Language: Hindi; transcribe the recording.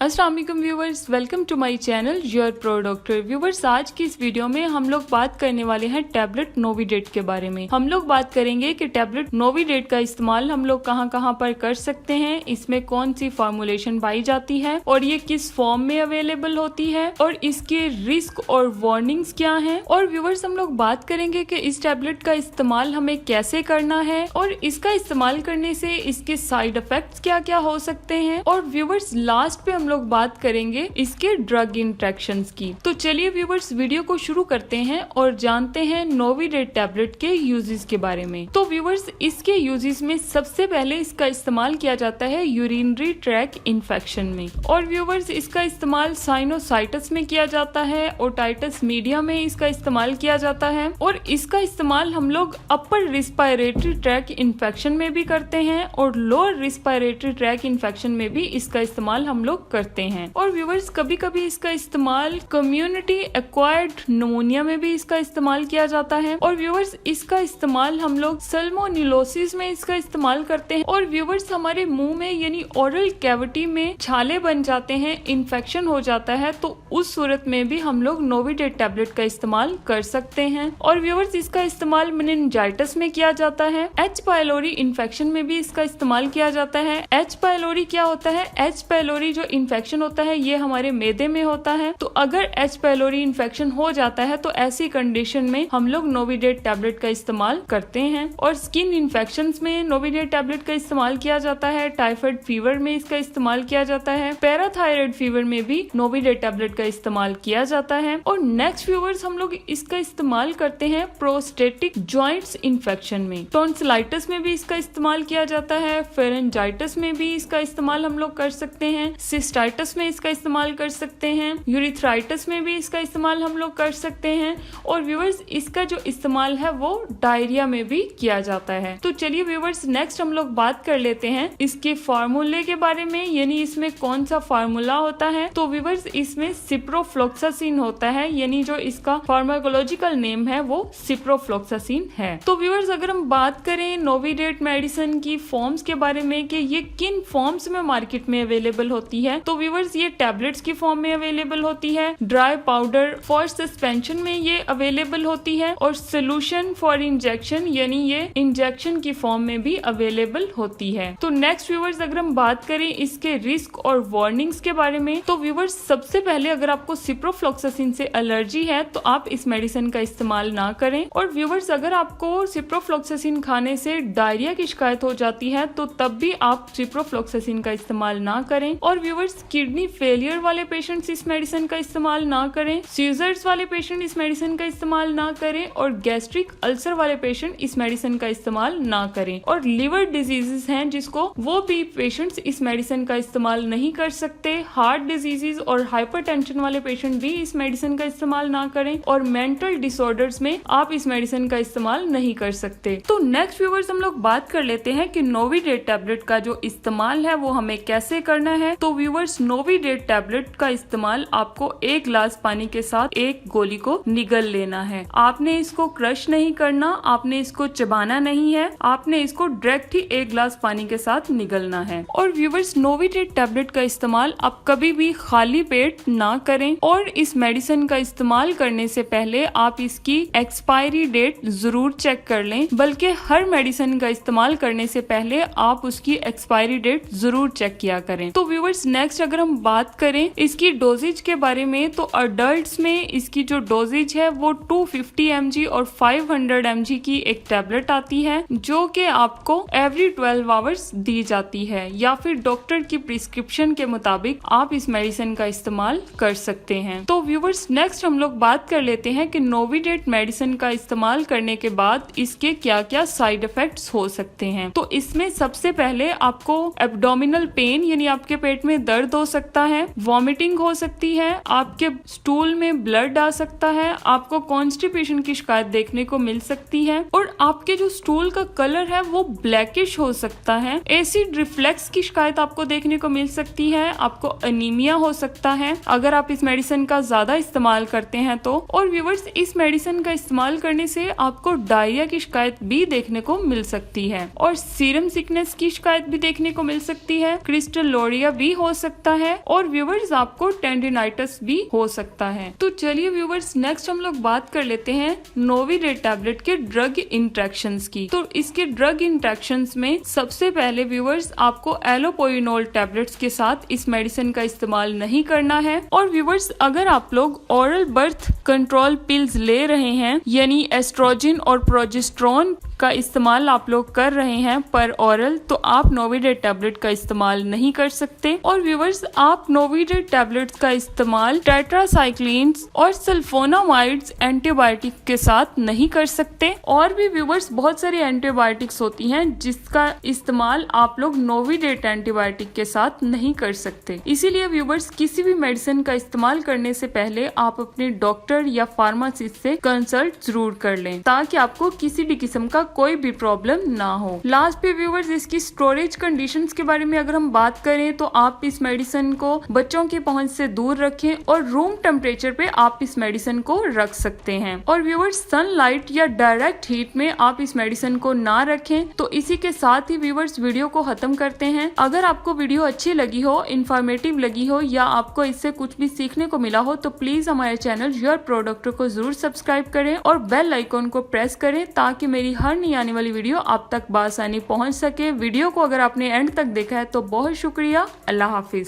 अस्सलाम वालेकुम viewers, welcome to my channel your pro doctor. Viewers, आज की इस वीडियो में हम लोग बात करने वाले हैं टैबलेट नोविडेट के बारे में। हम लोग बात करेंगे कि टैबलेट नोविडेट का इस्तेमाल हम लोग कहां कहां पर कर सकते हैं, इसमें कौन सी फॉर्मुलेशन पाई जाती है और ये किस फॉर्म में अवेलेबल होती है और इसके रिस्क और वार्निंग्स क्या हैं। और व्यूवर्स, हम लोग बात करेंगे कि इस टैबलेट का इस्तेमाल हमें कैसे करना है और इसका इस्तेमाल करने से इसके साइड इफेक्ट्स क्या क्या हो सकते हैं। और व्यूवर्स, लास्ट पे हम लोग बात करेंगे इसके ड्रग इंटरेक्शंस की। तो चलिए व्यूवर्स, वीडियो को शुरू करते हैं और जानते हैं नोविडेट टैबलेट के यूजेस के बारे में। तो व्यूवर्स, इसके यूजेस में सबसे पहले इसका इस्तेमाल किया जाता है यूरिनरी ट्रैक इन्फेक्शन में। और व्यूवर्स, इसका इस्तेमाल साइनोसाइटिस में किया जाता है, ओटाइटिस मीडिया में इसका इस्तेमाल किया जाता है और इसका इस्तेमाल हम लोग अपर रिस्पायरेटरी ट्रैक इन्फेक्शन में भी करते हैं और लोअर रिस्पायरेटरी ट्रैक इन्फेक्शन में भी इसका इस्तेमाल हम लोग करते हैं। और व्यूवर्स, कभी कभी इसका इस्तेमाल कम्युनिटी एक्वायर्ड निमोनिया में भी इसका इस्तेमाल किया जाता है। और व्यूवर्स, इसका इस्तेमाल हम लोग सल्मोनेलोसिस में इसका इस्तेमाल करते हैं। और व्यूवर्स, हमारे मुंह में यानी ओरल कैविटी में छाले बन जाते हैं, इन्फेक्शन हो जाता है, तो उस सूरत में भी हम लोग नोविडेट टैबलेट का इस्तेमाल कर सकते हैं। और व्यूवर्स, इसका इस्तेमाल मेनिंजाइटिस में किया जाता है। एच पायलोरी इन्फेक्शन में भी इसका इस्तेमाल किया जाता है। एच पायलोरी क्या होता है? एच पायलोरी जो इन्फेक्शन होता है ये हमारे मैदे में होता है। तो अगर एच पायलोरी इन्फेक्शन हो जाता है तो ऐसी कंडीशन में हम लोग नोविडेट टैबलेट का इस्तेमाल करते हैं। और स्किन इन्फेक्शंस में नोविडेट टैबलेट का इस्तेमाल किया जाता है। टाइफाइड फीवर में इसका इस्तेमाल किया जाता है। पैराथायराइड फीवर में भी नोविडेट टैबलेट का इस्तेमाल किया जाता है। और नेक्स्ट व्यूवर्स, हम लोग इसका इस्तेमाल करते हैं प्रोस्टेटिक जॉइंट्स इन्फेक्शन में। टॉन्सिलाइटिस में भी इसका इस्तेमाल किया जाता है। फेरेंजाइटिस में भी इसका इस्तेमाल हम लोग कर सकते हैं। सिस्टाइटिस में इसका इस्तेमाल कर सकते हैं। यूरिथ्राइटिस में भी इसका इस्तेमाल हम लोग कर सकते हैं। और व्यूवर्स, इसका जो इस्तेमाल है वो डायरिया में भी किया जाता है। तो चलिए व्यूवर्स, नेक्स्ट हम लोग बात कर लेते हैं इसके फार्मूले के बारे में, यानी इसमें कौन सा फार्मूला होता है। तो व्यूवर्स, इसमें सिप्रोफ्लोक्सासिन होता है, यानी जो इसका फार्माकोलॉजिकल नेम है वो सिप्रोफ्लोक्सासिन है। तो व्यूवर्स, अगर हम बात करें नोविडेट मेडिसिन की फॉर्म्स के बारे में कि ये किन फॉर्म्स में मार्केट में अवेलेबल होती है, तो व्यूवर्स, ये टैबलेट्स की फॉर्म में अवेलेबल होती है, ड्राई पाउडर फॉर सस्पेंशन में ये अवेलेबल होती है और सोल्यूशन फॉर इंजेक्शन यानी ये इंजेक्शन की फॉर्म में भी अवेलेबल होती है। तो नेक्स्ट व्यूवर्स, अगर हम बात करें इसके रिस्क और वार्निंग्स के बारे में, तो व्यूवर्स, सबसे पहले अगर आपको सिप्रोफ्लोक्सासिन से एलर्जी है तो आप इस मेडिसिन का इस्तेमाल ना करें। और व्यूवर्स, अगर आपको सिप्रोफ्लोक्सासिन खाने से डायरिया की शिकायत हो जाती है तो तब भी आप सिप्रोफ्लोक्सासिन का इस्तेमाल ना करें। और व्यूवर्स, किडनी फेलियर वाले पेशेंट्स इस मेडिसिन का इस्तेमाल ना करें। सीजर्स वाले पेशेंट इस मेडिसिन का इस्तेमाल ना करें और गैस्ट्रिक अल्सर वाले पेशेंट इस मेडिसिन का इस्तेमाल ना करें। और लिवर डिजीजेस हैं जिसको वो भी पेशेंट्स इस मेडिसिन का इस्तेमाल नहीं कर सकते। हार्ट डिजीजेस और हाइपरटेंशन वाले पेशेंट भी इस मेडिसिन का इस्तेमाल ना करें। और मेंटल डिसऑर्डर्स में आप इस मेडिसिन का इस्तेमाल नहीं कर सकते। तो नेक्स्ट व्यूवर्स, हम लोग बात कर लेते हैं कि नोविडेट टैबलेट का जो इस्तेमाल है वो हमें कैसे करना है। तो व्यूवर्स, नोविडेट टैबलेट का इस्तेमाल आपको एक ग्लास पानी के साथ एक गोली को निगल लेना है। आपने इसको क्रश नहीं करना, आपने इसको चबाना नहीं है, आपने इसको डायरेक्ट ही एक ग्लास पानी के साथ निगलना है। और व्यूवर्स, नोविडेट टैबलेट का इस्तेमाल आप कभी भी खाली पेट ना करें। और इस मेडिसिन का इस्तेमाल करने से पहले आप इसकी एक्सपायरी डेट जरूर चेक कर लें। बल्कि हर मेडिसिन का इस्तेमाल करने से पहले आप उसकी एक्सपायरी डेट जरूर चेक किया करें। तो व्यूवर्स, नेक्स्ट अगर हम बात करें इसकी डोजेज के बारे में, तो अडल्ट्स में इसकी जो डोजेज है वो 250 mg और 500 mg की एक टैबलेट आती है जो कि आपको एवरी 12 आवर्स दी जाती है, या फिर डॉक्टर की प्रिस्क्रिप्शन के मुताबिक आप इस मेडिसिन का इस्तेमाल कर सकते हैं। तो व्यूवर्स, नेक्स्ट हम लोग बात कर लेते हैं कि नोविडेट मेडिसिन का इस्तेमाल करने के बाद इसके क्या क्या साइड इफेक्ट्स हो सकते हैं। तो इसमें सबसे पहले आपको एब्डोमिनल पेन यानी आपके पेट में दर्द हो सकता है, वॉमिटिंग हो सकती है, आपके स्टूल में ब्लड आ सकता है, आपको कॉन्स्टिपेशन की शिकायत देखने को मिल सकती है और आपके जो स्टूल का कलर है वो ब्लैकिश हो सकता है। एसिड रिफ्लेक्स की शिकायत आपको देखने को मिल सकती है। आपको एनीमिया हो सकता है अगर आप इस मेडिसिन का ज्यादा इस्तेमाल करते हैं तो। और व्यूवर्स, इस मेडिसिन का इस्तेमाल करने से आपको डायरिया की शिकायत भी देखने को मिल सकती है और सीरम सिकनेस की शिकायत भी देखने को मिल सकती है। क्रिस्टलोरिया भी हो सकता है और व्यूवर्स आपको टेंडिनाइटिस भी हो सकता है। तो चलिए व्यूवर्स, नेक्स्ट हम लोग बात कर लेते हैं नोविडेट टैबलेट के ड्रग इंटरेक्शंस की। तो इसके ड्रग इंटरेक्शंस में सबसे पहले व्यूवर्स आपको एलोपोइनोल टैबलेट्स के साथ इस मेडिसिन का इस्तेमाल नहीं करना है। और व्यूवर्स, अगर आप लोग ओरल बर्थ कंट्रोल पिल्स ले रहे हैं, यानी एस्ट्रोजन और प्रोजेस्टेरोन का इस्तेमाल आप लोग कर रहे हैं पर ओरल, तो आप नोविडेट टैबलेट का इस्तेमाल नहीं कर सकते। और व्यूवर्स, आप नोविडेट टैबलेट्स का इस्तेमाल टेट्रासाइक्लिन्स और सल्फोनामाइड्स एंटीबायोटिक के साथ नहीं कर सकते। और भी व्यूवर्स बहुत सारी एंटीबायोटिक्स होती हैं जिसका इस्तेमाल आप लोग नोविडेट एंटीबायोटिक के साथ नहीं कर सकते। इसीलिए व्यूवर्स, किसी भी मेडिसिन का इस्तेमाल करने से पहले आप अपने डॉक्टर या फार्मासिस्ट से कंसल्ट जरूर कर लें ताकि आपको किसी भी किस्म का कोई भी प्रॉब्लम ना हो। लास्ट पे व्यूवर्स, इसकी स्टोरेज कंडीशंस के बारे में अगर हम बात करें तो आप इस मेडिसिन को बच्चों की पहुंच से दूर रखें और रूम टेम्परेचर पे आप इस मेडिसिन को रख सकते हैं। और व्यूवर्स, सनलाइट या डायरेक्ट हीट में आप इस मेडिसिन को ना रखें। तो इसी के साथ ही व्यूवर्स वीडियो को खत्म करते हैं। अगर आपको वीडियो अच्छी लगी हो, इंफॉर्मेटिव लगी हो या आपको इससे कुछ भी सीखने को मिला हो तो प्लीज हमारे चैनल योर प्रो डॉक्टर को जरूर सब्सक्राइब करें और बेल आइकॉन को प्रेस करें ताकि मेरी हर नई आने वाली वीडियो आप तक बआसानी पहुंच सके। वीडियो को अगर आपने एंड तक देखा है तो बहुत शुक्रिया। अल्लाह हाफिज।